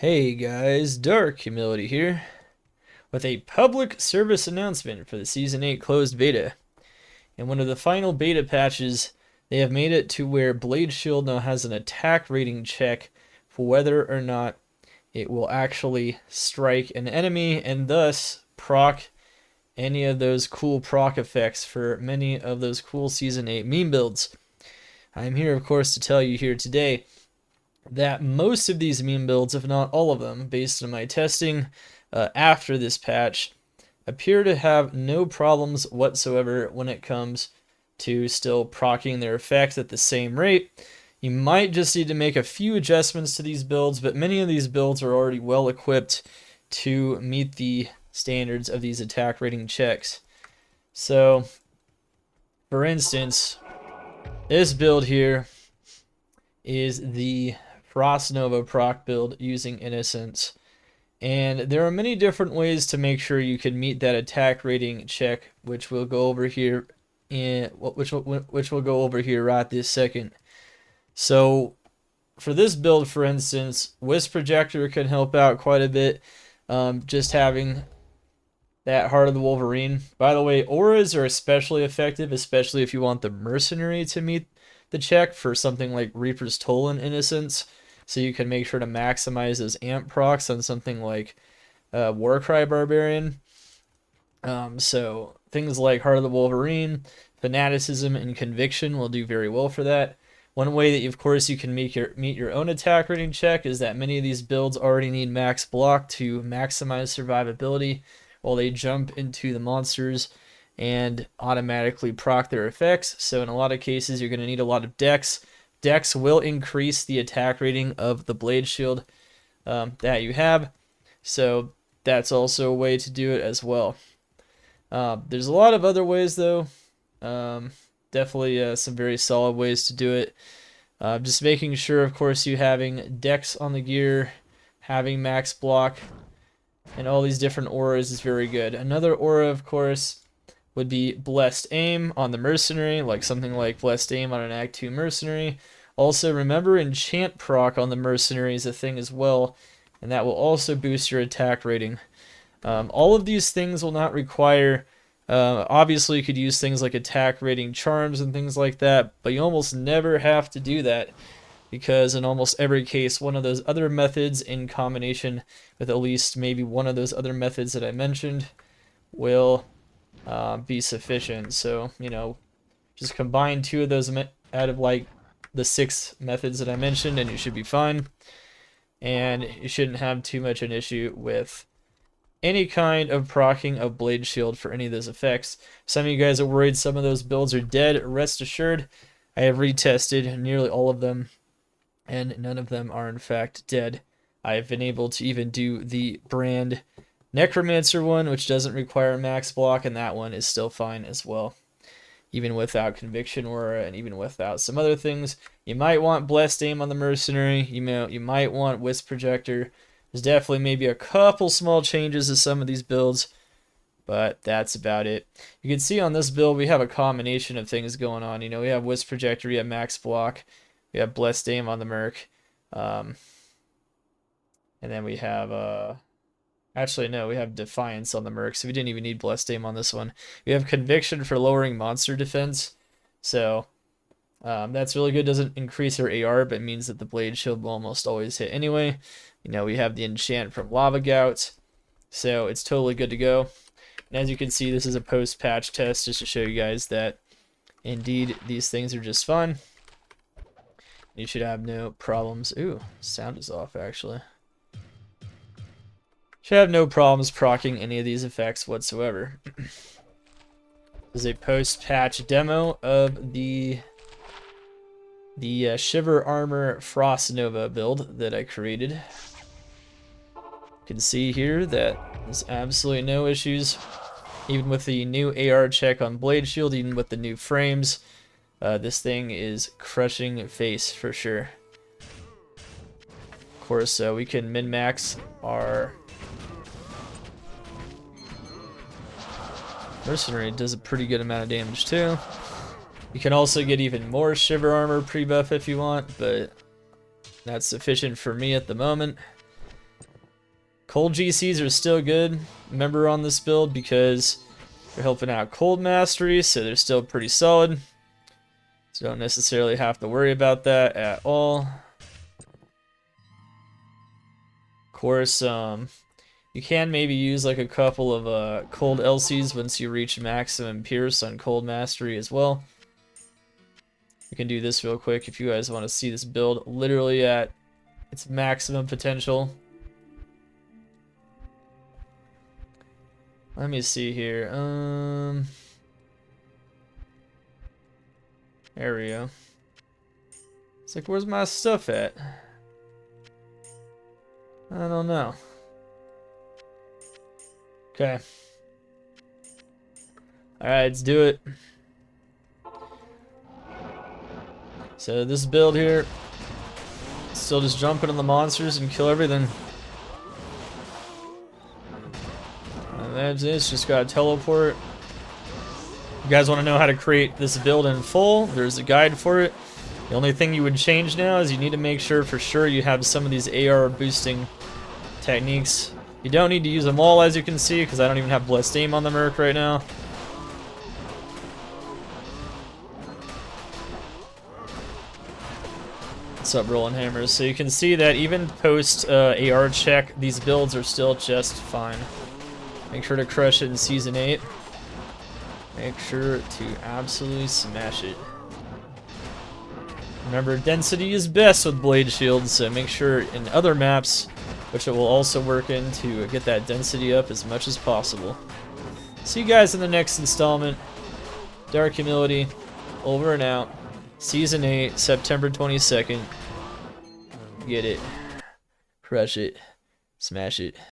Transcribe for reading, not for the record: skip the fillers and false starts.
Hey guys, Dark Humility here with a public service announcement for the Season 8 closed beta. In one of the final beta patches, they have made it to where Blade Shield now has an attack rating check for whether or not it will actually strike an enemy and thus proc any of those cool proc effects for many of those cool Season 8 meme builds. I'm here, of course, to tell you here today that most of these meme builds, if not all of them, based on my testing after this patch, appear to have no problems whatsoever when it comes to still proccing their effects at the same rate. You might just need to make a few adjustments to these builds, but many of these builds are already well equipped to meet the standards of these attack rating checks. So, for instance, this build here is the Frost Nova proc build using Innocence. And there are many different ways to make sure you can meet that attack rating check, which we'll go over here which we'll go over here right this second. So for this build, for instance, Wisp Projector can help out quite a bit. Just having that Heart of the Wolverine. By the way, auras are especially effective, especially if you want the Mercenary to meet the check for something like Reaper's Toll and Innocence. So you can make sure to maximize those amp procs on something like Warcry Barbarian. So things like Heart of the Wolverine, Fanaticism, and Conviction will do very well for that. One way that, of course, you can meet your own attack rating check is that many of these builds already need max block to maximize survivability while they jump into the monsters and automatically proc their effects. So in a lot of cases, you're going to need a lot of dex. Dex will increase the attack rating of the Blade Shield that you have. So that's also a way to do it as well. There's a lot of other ways though. Definitely some very solid ways to do it. Just making sure, of course, you having Dex on the gear, having max block, and all these different auras is very good. Another aura, of course, would be Blessed Aim on the Mercenary, like something like Blessed Aim on an Act 2 Mercenary. Also, remember, Enchant Proc on the Mercenary is a thing as well, and that will also boost your attack rating. All of these things will not require... obviously, you could use things like attack rating charms and things like that, but you almost never have to do that, because in almost every case, one of those other methods in combination with at least maybe one of those other methods that I mentioned will be sufficient. So, you know, just combine two of those out of like the 6 methods that I mentioned and you should be fine. And you shouldn't have too much an issue with any kind of proccing of Blade Shield for any of those effects. Some of you guys are worried some of those builds are dead. Rest assured, I have retested nearly all of them, and none of them are in fact dead. I have been able to even do the brand Necromancer one, which doesn't require max block, and that one is still fine as well. Even without Conviction Aura, and even without some other things. You might want Blessed Aim on the Mercenary. You might want Wisp Projector. There's definitely maybe a couple small changes to some of these builds, but that's about it. You can see on this build we have a combination of things going on. You know, we have Wisp Projector, we have Max Block, we have Blessed Aim on the Merc, and then we have actually no, we have Defiance on the Merc, so we didn't even need Blessed Aim on this one. We have Conviction for lowering monster defense, so that's really good. Doesn't increase our AR, but means that the Blade Shield will almost always hit anyway. You know, we have the enchant from Lava Gout, so it's totally good to go. And as you can see, this is a post-patch test just to show you guys that indeed these things are just fun. You should have no problems. Ooh, sound is off actually. Should have no problems proccing any of these effects whatsoever. This is a post-patch demo of the Shiver Armor Frost Nova build that I created. You can see here that there's absolutely no issues, even with the new AR check on Blade Shield, even with the new frames. This thing is crushing face for sure. Of course, we can min-max our Mercenary. Does a pretty good amount of damage too. You can also get even more Shiver Armor pre-buff if you want, but that's sufficient for me at the moment. Cold GCs are still good, remember, on this build, because they're helping out cold mastery, so they're still pretty solid. So don't necessarily have to worry about that at all. Of course, you can maybe use like a couple of cold LCs once you reach maximum Pierce on cold mastery as well. We can do this real quick if you guys want to see this build literally at its maximum potential. Let me see here. There we go. It's like, where's my stuff at? I don't know. Okay. Alright, let's do it. So this build here, still just jumping on the monsters and kill everything. And that's it, just gotta teleport. You guys want to know how to create this build in full? There's a guide for it. The only thing you would change now is you need to make sure for sure you have some of these AR boosting techniques. You don't need to use them all, as you can see, because I don't even have blessed aim on the Merc right now. What's up, Rolling Hammers? So you can see that even post AR check, these builds are still just fine. Make sure to crush it in Season 8. Make sure to absolutely smash it. Remember, density is best with Blade Shields, so make sure in other maps, which it will also work in, to get that density up as much as possible. See you guys in the next installment. Dark Humility, over and out. Season 8, September 22nd. Get it. Crush it. Smash it.